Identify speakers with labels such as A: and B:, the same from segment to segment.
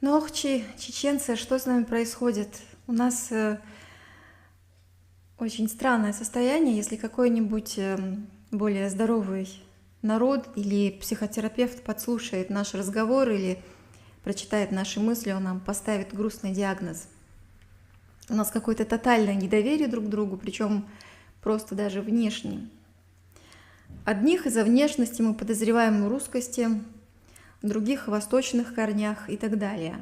A: Ну, ох, чеченцы, что с нами происходит? У нас очень странное состояние, если какой-нибудь более здоровый народ или психотерапевт подслушает наш разговор или прочитает наши мысли, он нам поставит грустный диагноз. У нас какое-то тотальное недоверие друг к другу, причем просто даже внешне. Одних из-за внешности мы подозреваем в русскости, других в восточных корнях и так далее.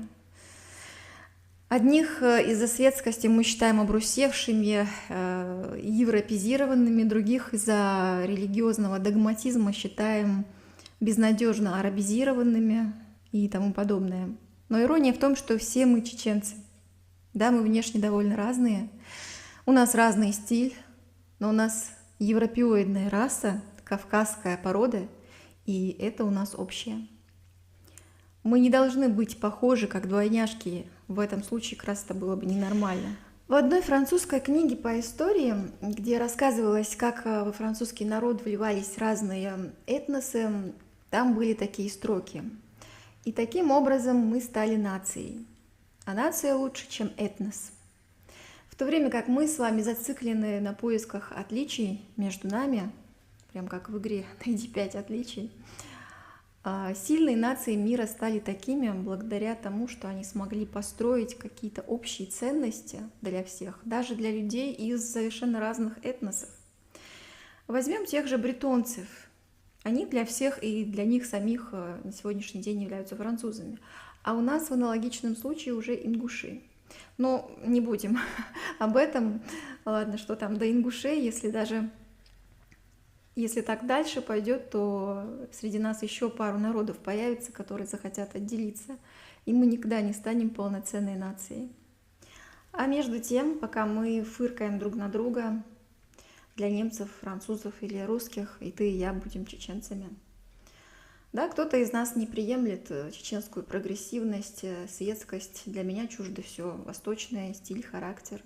A: Одних из-за светскости мы считаем обрусевшими, европезированными, других из-за религиозного догматизма считаем безнадежно арабизированными и тому подобное. Но ирония в том, что все мы чеченцы. Да, мы внешне довольно разные, у нас разный стиль, но у нас европеоидная раса, кавказская порода, и это у нас общее. Мы не должны быть похожи, как двойняшки. В этом случае как раз это было бы ненормально. В одной французской книге по истории, где рассказывалось, как во французский народ вливались разные этносы, там были такие строки. И таким образом мы стали нацией. А нация лучше, чем этнос. В то время как мы с вами зациклены на поисках отличий между нами, прям как в игре «Найди 5 отличий», сильные нации мира стали такими благодаря тому, что они смогли построить какие-то общие ценности для всех, даже для людей из совершенно разных этносов. Возьмем тех же бретонцев. Они для всех и для них самих на сегодняшний день являются французами. А у нас в аналогичном случае уже ингуши. Но не будем об этом. Ладно, что там до ингушей, если так дальше пойдет, то среди нас еще пару народов появится, которые захотят отделиться, и мы никогда не станем полноценной нацией. А между тем, пока мы фыркаем друг на друга, для немцев, французов или русских, и ты, и я будем чеченцами. Да, кто-то из нас не приемлет чеченскую прогрессивность, светскость. Для меня чуждо все восточное, стиль, характер.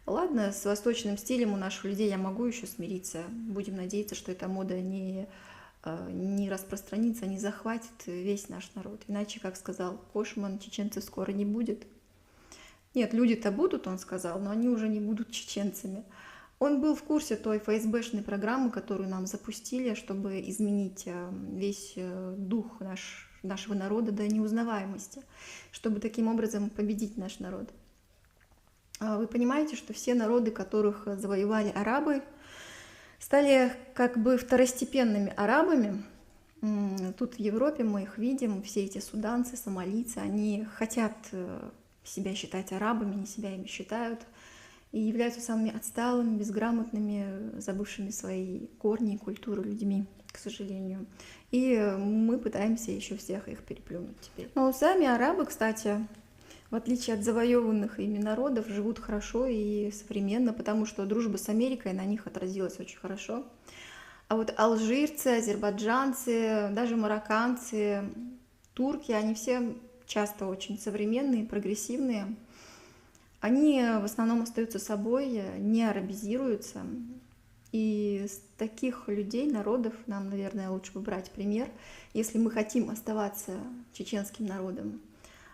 A: Ладно, с восточным стилем у наших людей я могу еще смириться. Будем надеяться, что эта мода не распространится, не захватит весь наш народ. Иначе, как сказал Кошман, чеченцев скоро не будет. Нет, люди-то будут, он сказал, но они уже не будут чеченцами. Он был в курсе той ФСБшной программы, которую нам запустили, чтобы изменить весь дух нашего народа до неузнаваемости, чтобы таким образом победить наш народ. Вы понимаете, что все народы, которых завоевали арабы, стали как бы второстепенными арабами. Тут в Европе мы их видим, все эти суданцы, сомалийцы, они хотят себя считать арабами, они себя ими считают, и являются самыми отсталыми, безграмотными, забывшими свои корни и культуру людьми, к сожалению. И мы пытаемся еще всех их переплюнуть теперь. Но сами арабы, кстати, в отличие от завоеванных ими народов, живут хорошо и современно, потому что дружба с Америкой на них отразилась очень хорошо. А вот алжирцы, азербайджанцы, даже марокканцы, турки, они все часто очень современные, прогрессивные. Они в основном остаются собой, не арабизируются. И с таких людей, народов, нам, наверное, лучше бы брать пример, если мы хотим оставаться чеченским народом.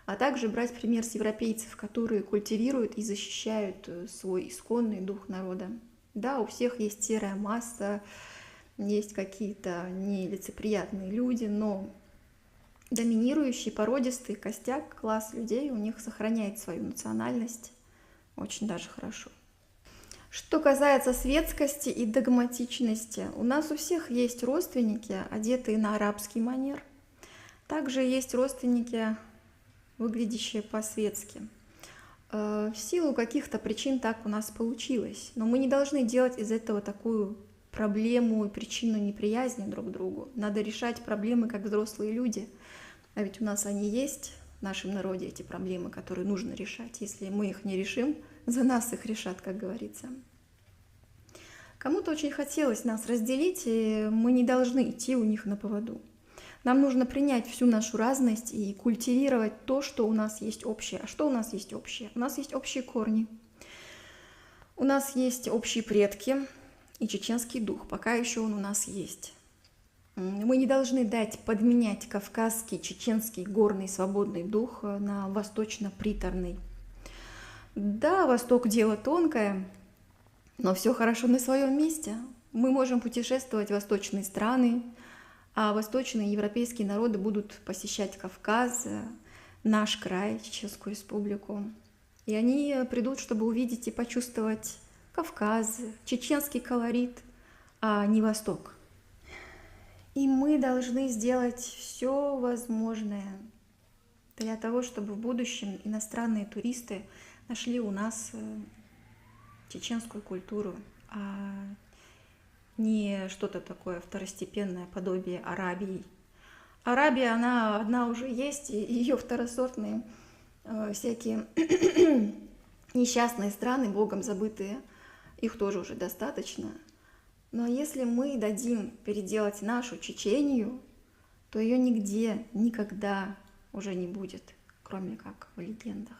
A: А также брать пример с европейцев, которые культивируют и защищают свой исконный дух народа. Да, у всех есть серая масса, есть какие-то нелицеприятные люди, но доминирующий, породистый костяк, класс людей у них сохраняет свою национальность очень даже хорошо. Что касается светскости и догматичности, у нас у всех есть родственники, одетые на арабский манер. Также есть родственники, выглядящие по-светски. В силу каких-то причин так у нас получилось. Но мы не должны делать из этого такую проблему и причину неприязни друг к другу. Надо решать проблемы как взрослые люди. А ведь у нас они есть, в нашем народе, эти проблемы, которые нужно решать. Если мы их не решим, за нас их решат, как говорится. Кому-то очень хотелось нас разделить, и мы не должны идти у них на поводу. Нам нужно принять всю нашу разность и культивировать то, что у нас есть общее. А что у нас есть общее? У нас есть общие корни. У нас есть общие предки и чеченский дух. Пока еще он у нас есть. Мы не должны дать подменять кавказский, чеченский горный свободный дух на восточно-приторный. Да, Восток дело тонкое, но все хорошо на своем месте. Мы можем путешествовать в восточные страны, а восточные европейские народы будут посещать Кавказ, наш край, Чеченскую республику. И они придут, чтобы увидеть и почувствовать Кавказ, чеченский колорит, а не Восток. И мы должны сделать все возможное для того, чтобы в будущем иностранные туристы нашли у нас чеченскую культуру, а не что-то такое второстепенное, подобие Арабии. Арабия, она одна уже есть, и ее второсортные всякие несчастные страны, богом забытые, их тоже уже достаточно. Но если мы дадим переделать нашу Чечению, то ее нигде, никогда уже не будет, кроме как в легендах.